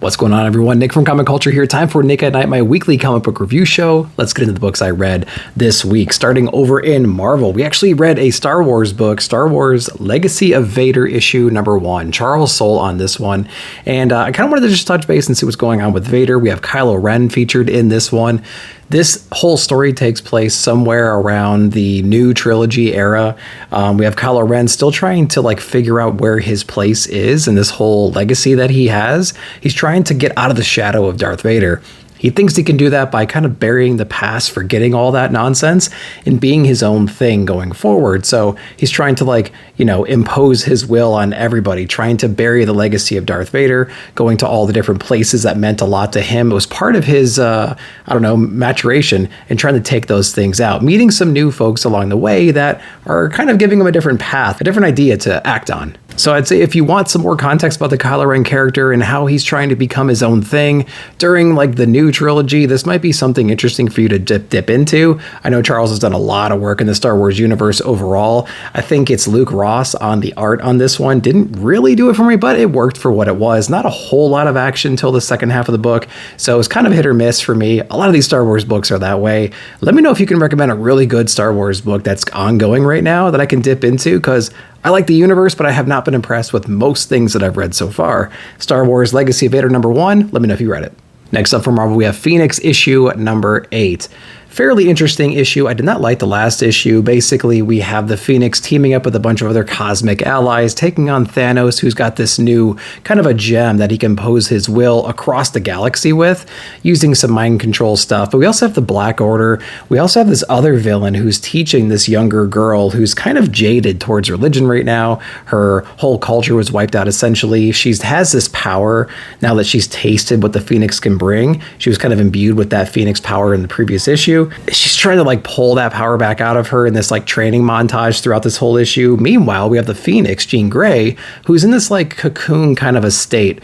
What's going on, everyone? Nick from Comic Culture here. Time for Nick at Night, my weekly comic book review show. Let's get into the books I read this week. Starting over in Marvel, we actually read a Star Wars book, Star Wars Legacy of Vader issue number 1. Charles Soule on this one. And I kind of wanted to just touch base and see what's going on with Vader. We have Kylo Ren featured in this one. This whole story takes place somewhere around the new trilogy era. We have Kylo Ren still trying to figure out where his place is in this whole legacy that he has. He's trying to get out of the shadow of Darth Vader. He thinks he can do that by kind of burying the past, forgetting all that nonsense, and being his own thing going forward. So he's trying to impose his will on everybody, trying to bury the legacy of Darth Vader, going to all the different places that meant a lot to him. It was part of his, maturation and trying to take those things out, meeting some new folks along the way that are kind of giving him a different path, a different idea to act on. So I'd say if you want some more context about the Kylo Ren character and how he's trying to become his own thing during the new trilogy, this might be something interesting for you to dip into. I know Charles has done a lot of work in the Star Wars universe overall. I think it's Luke Ross on the art on this one. Didn't really do it for me, but it worked for what it was. Not a whole lot of action until the second half of the book, so it's kind of hit or miss for me. A lot of these Star Wars books are that way. Let me know if you can recommend a really good Star Wars book that's ongoing right now that I can dip into, because I like the universe, but I have not been impressed with most things that I've read so far. Star Wars Legacy of Vader number 1, let me know if you read it. Next up from Marvel, we have Phoenix issue number 8. Fairly interesting issue. I did not like the last issue. Basically, we have the Phoenix teaming up with a bunch of other cosmic allies, taking on Thanos, who's got this new kind of a gem that he can impose his will across the galaxy with, using some mind control stuff. But we also have the Black Order. We also have this other villain who's teaching this younger girl who's kind of jaded towards religion right now. Her whole culture was wiped out, essentially. She has this power now that she's tasted what the Phoenix can bring. She was kind of imbued with that Phoenix power in the previous issue. She's trying to pull that power back out of her in this training montage throughout this whole issue. Meanwhile, we have the Phoenix, Jean Grey, who's in this cocoon kind of a state,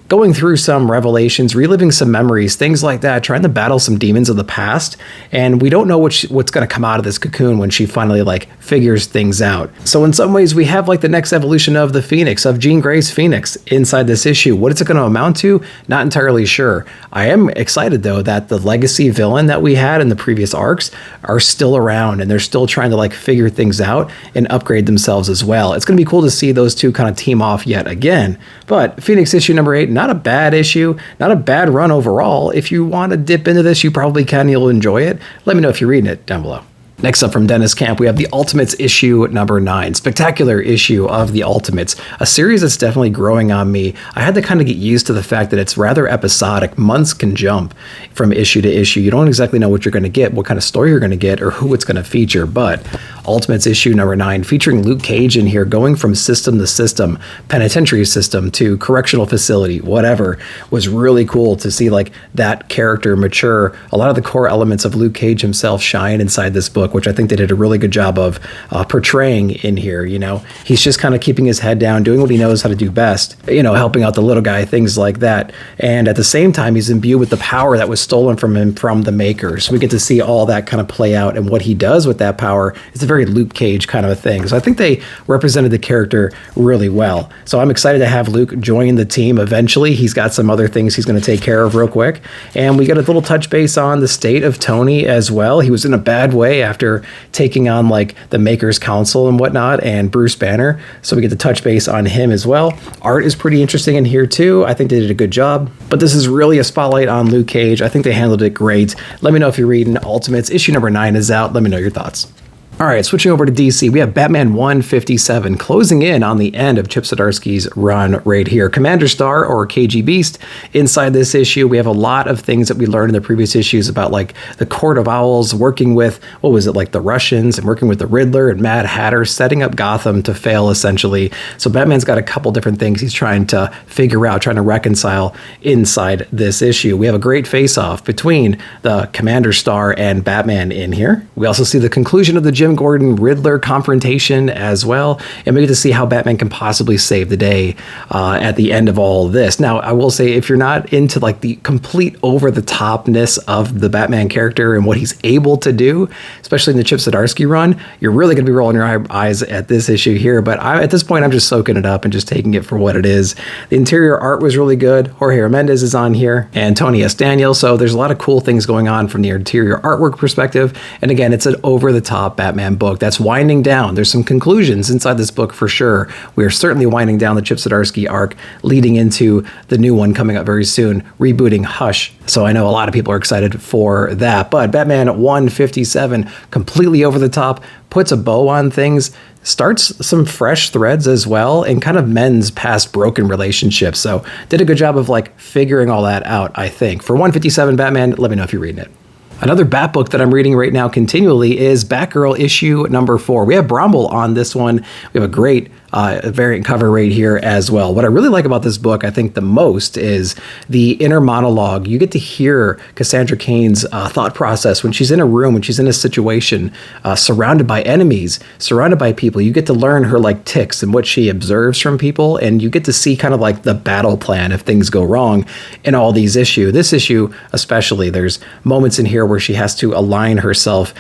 going through some revelations, reliving some memories, things like that, trying to battle some demons of the past. And we don't know what's going to come out of this cocoon when she finally figures things out. So in some ways, we have the next evolution of the Phoenix, of Jean Grey's Phoenix inside this issue. What is it going to amount to? Not entirely sure. I am excited, though, that the legacy villain that we had in the previous arcs are still around, and they're still trying to figure things out and upgrade themselves as well. It's going to be cool to see those two kind of team off yet again. But Phoenix issue number 8, not a bad issue, not a bad run overall. If you want to dip into this, you probably can. You'll enjoy it. Let me know if you're reading it down below. Next up from Dennis Camp, we have the Ultimates issue number 9. Spectacular issue of the Ultimates, a series that's definitely growing on me. I had to kind of get used to the fact that it's rather episodic. Months can jump from issue to issue. You don't exactly know what you're going to get, what kind of story you're going to get, or who it's going to feature. But Ultimates issue number 9, featuring Luke Cage in here, going from system to system, penitentiary system to correctional facility, whatever, was really cool to see that character mature. A lot of the core elements of Luke Cage himself shine inside this book, which I think they did a really good job of portraying in here. He's just kind of keeping his head down, doing what he knows how to do best, helping out the little guy, things like that. And at the same time, he's imbued with the power that was stolen from him from the Makers. We get to see all that kind of play out, and what he does with that power is a very Luke Cage kind of a thing. So I think they represented the character really well. So I'm excited to have Luke join the team eventually. He's got some other things he's going to take care of real quick. And we got a little touch base on the state of Tony as well. He was in a bad way after taking on the Makers Council and whatnot, and Bruce Banner. So we get to touch base on him as well. Art is pretty interesting in here too. I think they did a good job. But this is really a spotlight on Luke Cage. I think they handled it great. Let me know if you're reading Ultimates. Issue number 9 is out. Let me know your thoughts. All right, switching over to DC, we have Batman 157 closing in on the end of Chip Zdarsky's run right here. Commander Star, or KG Beast, inside this issue. We have a lot of things that we learned in the previous issues about the Court of Owls, working with, the Russians, and working with the Riddler and Mad Hatter, setting up Gotham to fail, essentially. So Batman's got a couple different things he's trying to figure out, trying to reconcile inside this issue. We have a great face-off between the Commander Star and Batman in here. We also see the conclusion of the Jim Gordon Riddler confrontation as well, and we get to see how Batman can possibly save the day at the end of all of this. Now, I will say, if you're not into like the complete over-the-topness of the Batman character and what he's able to do, especially in the Chip Zdarsky run, you're really going to be rolling your eyes at this issue here. But at this point, I'm just soaking it up and just taking it for what it is. The interior art was really good. Jorge Armendez is on here, and Tony S. Daniels. So there's a lot of cool things going on from the interior artwork perspective. And again, it's an over-the-top Batman book that's winding down. There's some conclusions inside this book for sure. We are certainly winding down the Chip Zdarsky arc, leading into the new one coming up very soon, rebooting Hush. So I know a lot of people are excited for that. But Batman 157, completely over the top, puts a bow on things, starts some fresh threads as well, and kind of mends past broken relationships. So did a good job of like figuring all that out, I think. For 157 Batman, let me know if you're reading it. Another Bat book that I'm reading right now continually is Batgirl issue number 4. We have Bromble on this one. We have a great variant cover right here as well. What I really like about this book, I think the most, is the inner monologue. You get to hear Cassandra Cain's thought process when she's in a room, when she's in a situation, surrounded by enemies, surrounded by people. You get to learn her like tics and what she observes from people, and you get to see kind of like the battle plan if things go wrong in all these issues. This issue especially, there's moments in here where she has to align herself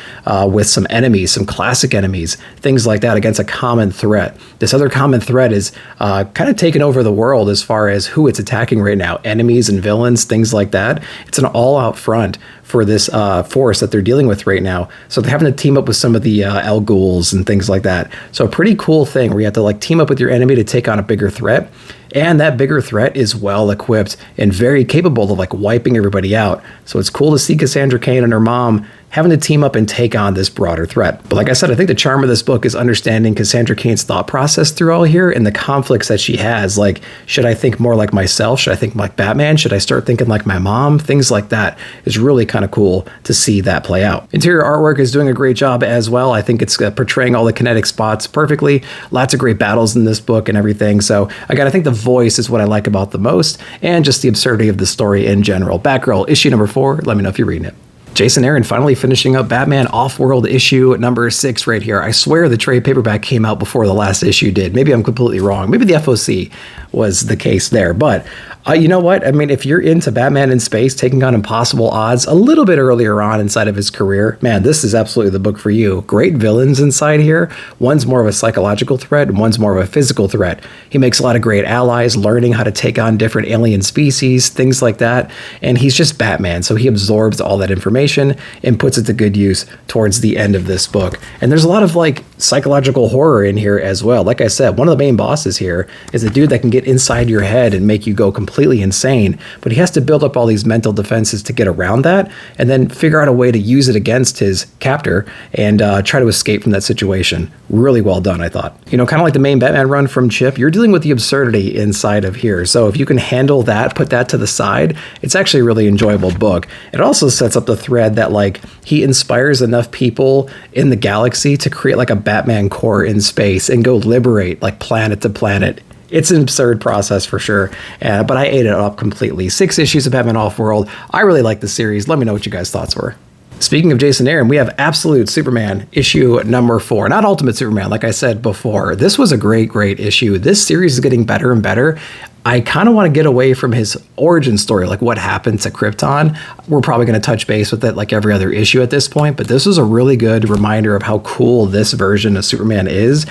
with some enemies, some classic enemies, things like that, against a common threat. This other common threat is kind of taking over the world as far as who it's attacking right now, enemies and villains, things like that. It's an all-out front for this force that they're dealing with right now. So they're having to team up with some of the El Ghouls and things like that. So a pretty cool thing where you have to like team up with your enemy to take on a bigger threat. And that bigger threat is well equipped and very capable of like wiping everybody out. So it's cool to see Cassandra Cain and her mom having to team up and take on this broader threat. But like I said, I think the charm of this book is understanding Cassandra Cain's thought process through all here and the conflicts that she has. Like, should I think more like myself? Should I think like Batman? Should I start thinking like my mom? Things like that is really kind of cool to see that play out. Interior artwork is doing a great job as well. I think it's portraying all the kinetic spots perfectly. Lots of great battles in this book and everything. So again, I think the voice is what I like about the most, and just the absurdity of the story in general. Batgirl issue number 4. Let me know if you're reading it. Jason Aaron finally finishing up Batman Off-World issue number 6 right here. I swear the trade paperback came out before the last issue did. Maybe I'm completely wrong. Maybe the FOC was the case there. But you know what? I mean, if you're into Batman in space taking on impossible odds a little bit earlier on inside of his career, man, this is absolutely the book for you. Great villains inside here. One's more of a psychological threat and one's more of a physical threat. He makes a lot of great allies, learning how to take on different alien species, things like that. And he's just Batman, so he absorbs all that information and puts it to good use towards the end of this book. And there's a lot of like psychological horror in here as well. Like I said, one of the main bosses here is a dude that can get inside your head and make you go completely insane, but he has to build up all these mental defenses to get around that and then figure out a way to use it against his captor and try to escape from that situation. Really well done, I thought. You know, kind of like the main Batman run from Chip, you're dealing with the absurdity inside of here. So if you can handle that, put that to the side, it's actually a really enjoyable book. It also sets up the thread that like he inspires enough people in the galaxy to create like a Batman Corps in space and go liberate like planet to planet. It's an absurd process for sure, but I ate it up completely. 6 issues of Batman Off-World. I really like the series. Let me know what you guys' thoughts were. Speaking of Jason Aaron, we have Absolute Superman issue number 4. Not Ultimate Superman, like I said before. This was a great, great issue. This series is getting better and better. I kind of want to get away from his origin story, like what happened to Krypton. We're probably going to touch base with it like every other issue at this point, but this was a really good reminder of how cool this version of Superman is.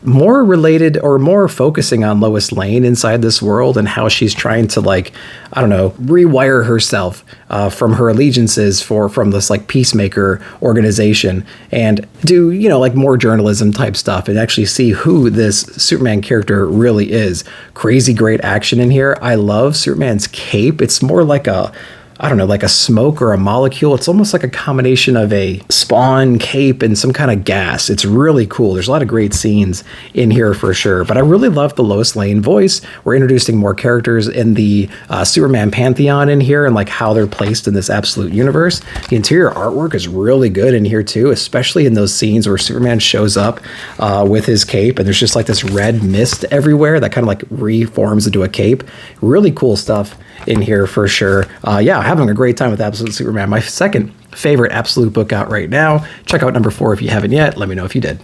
More related or more focusing on Lois Lane inside this world and how she's trying to like, I don't know, rewire herself from her allegiances from this like peacemaker organization and do, you know, like more journalism type stuff and actually see who this Superman character really is. Crazy great action in here. I love Superman's cape. It's more like a, I don't know, like a smoke or a molecule. It's almost like a combination of a spawn, cape, and some kind of gas. It's really cool. There's a lot of great scenes in here for sure. But I really love the Lois Lane voice. We're introducing more characters in the Superman pantheon in here and like how they're placed in this absolute universe. The interior artwork is really good in here too, especially in those scenes where Superman shows up with his cape and there's just like this red mist everywhere that kind of like reforms into a cape. Really cool stuff in here for sure. Yeah, having a great time with Absolute Superman. My second favorite Absolute book out right now. Check out number 4 if you haven't yet. Let me know if you did.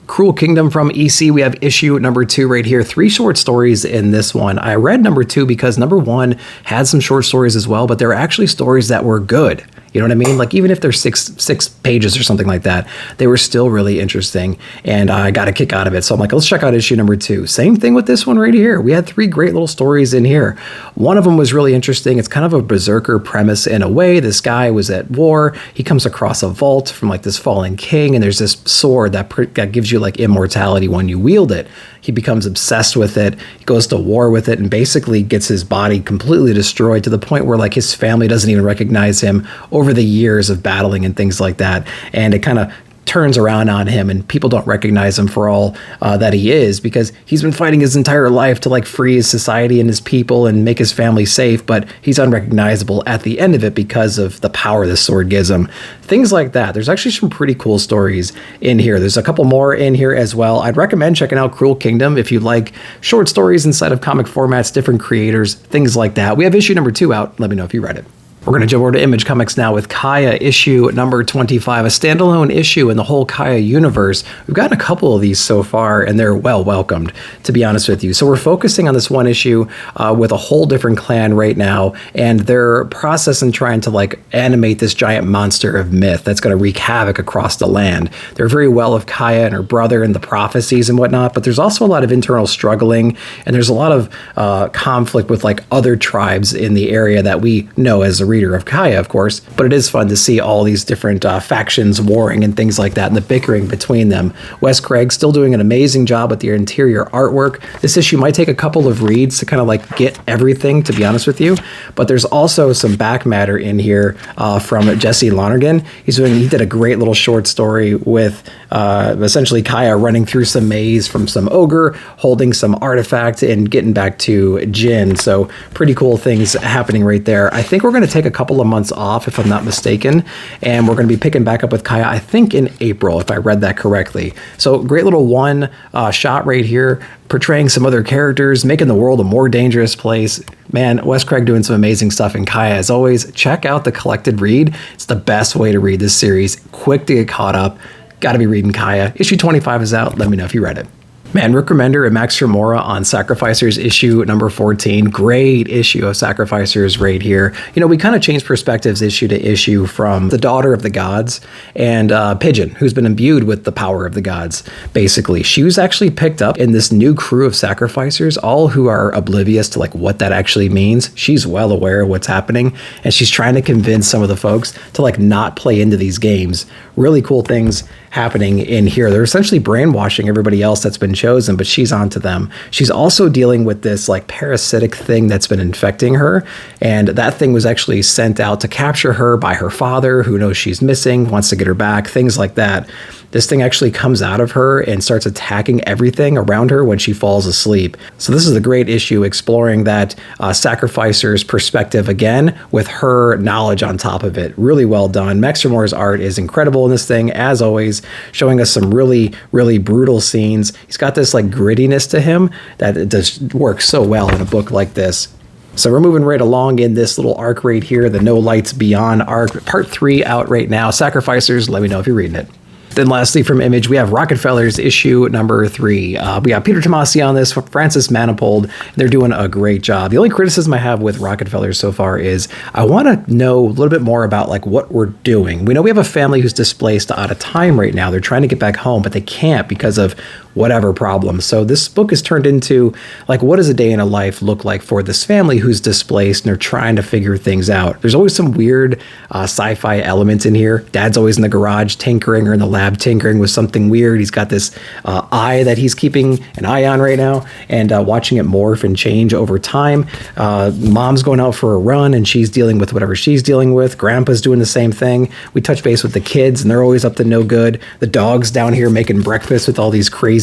Cruel Kingdom from EC. We have issue number 2 right here. 3 short stories in this one. I read number 2 because number 1 had some short stories as well, but there were actually stories that were good. You know what I mean? Like, even if they're six pages or something like that, they were still really interesting, and I got a kick out of it. So I'm like, let's check out issue number 2. Same thing with this one right here. We had 3 great little stories in here. One of them was really interesting. It's kind of a berserker premise in a way. This guy was at war. He comes across a vault from like this fallen king, and there's this sword that gives you like immortality when you wield it. He becomes obsessed with it. He goes to war with it and basically gets his body completely destroyed to the point where like his family doesn't even recognize him over the years of battling and things like that. And it kind of turns around on him, and people don't recognize him for all that he is, because he's been fighting his entire life to like free his society and his people and make his family safe, but he's unrecognizable at the end of it because of the power this sword gives him. Things like that. There's actually some pretty cool stories in here. There's a couple more in here as well. I'd recommend checking out Cruel Kingdom if you like short stories inside of comic formats, different creators, things like that. We have issue number 2 out. Let me know if you read it. We're going to jump over to Image Comics now with Kaya issue number 25, a standalone issue in the whole Kaya universe. We've gotten a couple of these so far, and they're well welcomed, to be honest with you. So we're focusing on this one issue with a whole different clan right now, and their process in trying to like animate this giant monster of myth that's going to wreak havoc across the land. They're very well of Kaya and her brother and the prophecies and whatnot, but there's also a lot of internal struggling, and there's a lot of conflict with like other tribes in the area that we know as a reader of Kaya, of course, but it is fun to see all these different factions warring and things like that, and the bickering between them. Wes Craig still doing an amazing job with the interior artwork. This issue might take a couple of reads to kind of like get everything, to be honest with you, but there's also some back matter in here from Jesse Lonergan. He did a great little short story with essentially Kaya running through some maze from some ogre, holding some artifact, and getting back to Jin. So pretty cool things happening right there. I think we're going to take a couple of months off, if I'm not mistaken, and we're going to be picking back up with Kaya, I think in April, if I read that correctly. So great little one shot right here, portraying some other characters, making the world a more dangerous place. Man, Wes Craig doing some amazing stuff in Kaya. As always, check out the collected read. It's the best way to read this series. Quick to get caught up. Got to be reading Kaya. Issue 25 is out. Let me know if you read it. Man, Rick Remender and Max Tremora on Sacrificers issue number 14. Great issue of Sacrificers right here. You know, we kind of changed perspectives issue to issue from the daughter of the gods and Pigeon, who's been imbued with the power of the gods, basically. She was actually picked up in this new crew of Sacrificers, all who are oblivious to like what that actually means. She's well aware of what's happening, and she's trying to convince some of the folks to like not play into these games. Really cool things happening in here. They're essentially brainwashing everybody else that's been chosen, but she's onto them. She's also dealing with this like parasitic thing that's been infecting her, and that thing was actually sent out to capture her by her father, who knows she's missing, wants to get her back, things like that. This thing actually comes out of her and starts attacking everything around her when she falls asleep. So this is a great issue exploring that Sacrificer's perspective again, with her knowledge on top of it. Really well done. Max Tremora's art is incredible in this thing, as always, showing us some really, really brutal scenes. He's got this like grittiness to him that it does work so well in a book like this. So we're moving right along in this little arc right here, the No Lights Beyond arc, part 3 out right now. Sacrificers, let me know if you're reading it. Then lastly, from Image, we have Rocketfellers issue number 3. We got Peter Tomasi on this, Francis Manifold. They're doing a great job. The only criticism I have with Rocketfellers so far is I want to know a little bit more about like what we're doing. We know we have a family who's displaced out of time right now. They're trying to get back home, but they can't because of whatever problem. So this book is turned into like, what does a day in a life look like for this family who's displaced, and they're trying to figure things out. There's always some weird sci-fi elements in here. Dad's always in the garage tinkering, or in the lab tinkering with something weird. He's got this eye that he's keeping an eye on right now, and watching it morph and change over time. Mom's going out for a run, and she's dealing with whatever she's dealing with. Grandpa's doing the same thing. We touch base with the kids, and they're always up to no good. The dog's down here making breakfast with all these crazy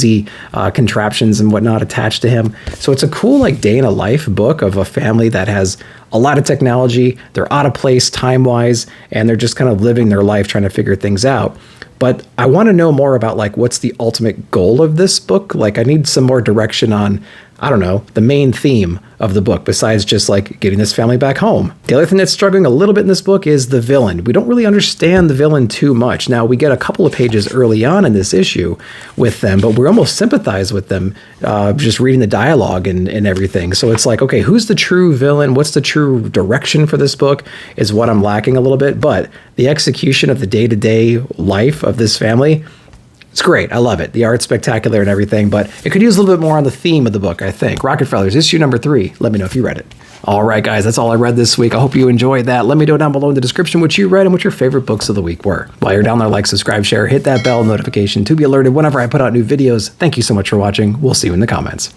contraptions and whatnot attached to him. So it's a cool like day in a life book of a family that has a lot of technology. They're out of place time-wise, and they're just kind of living their life trying to figure things out. But I want to know more about like what's the ultimate goal of this book. Like I need some more direction on I don't know, the main theme of the book, besides just like getting this family back home. The other thing that's struggling a little bit in this book is the villain. We don't really understand the villain too much. Now, we get a couple of pages early on in this issue with them, but we almost sympathize with them just reading the dialogue and everything. So it's like, okay, who's the true villain? What's the true direction for this book is what I'm lacking a little bit. But the execution of the day-to-day life of this family, it's great. I love it. The art's spectacular and everything, but it could use a little bit more on the theme of the book, I think. Rocketfellers, issue number 3. Let me know if you read it. All right, guys, that's all I read this week. I hope you enjoyed that. Let me know down below in the description what you read and what your favorite books of the week were. While you're down there, like, subscribe, share, hit that bell notification to be alerted whenever I put out new videos. Thank you so much for watching. We'll see you in the comments.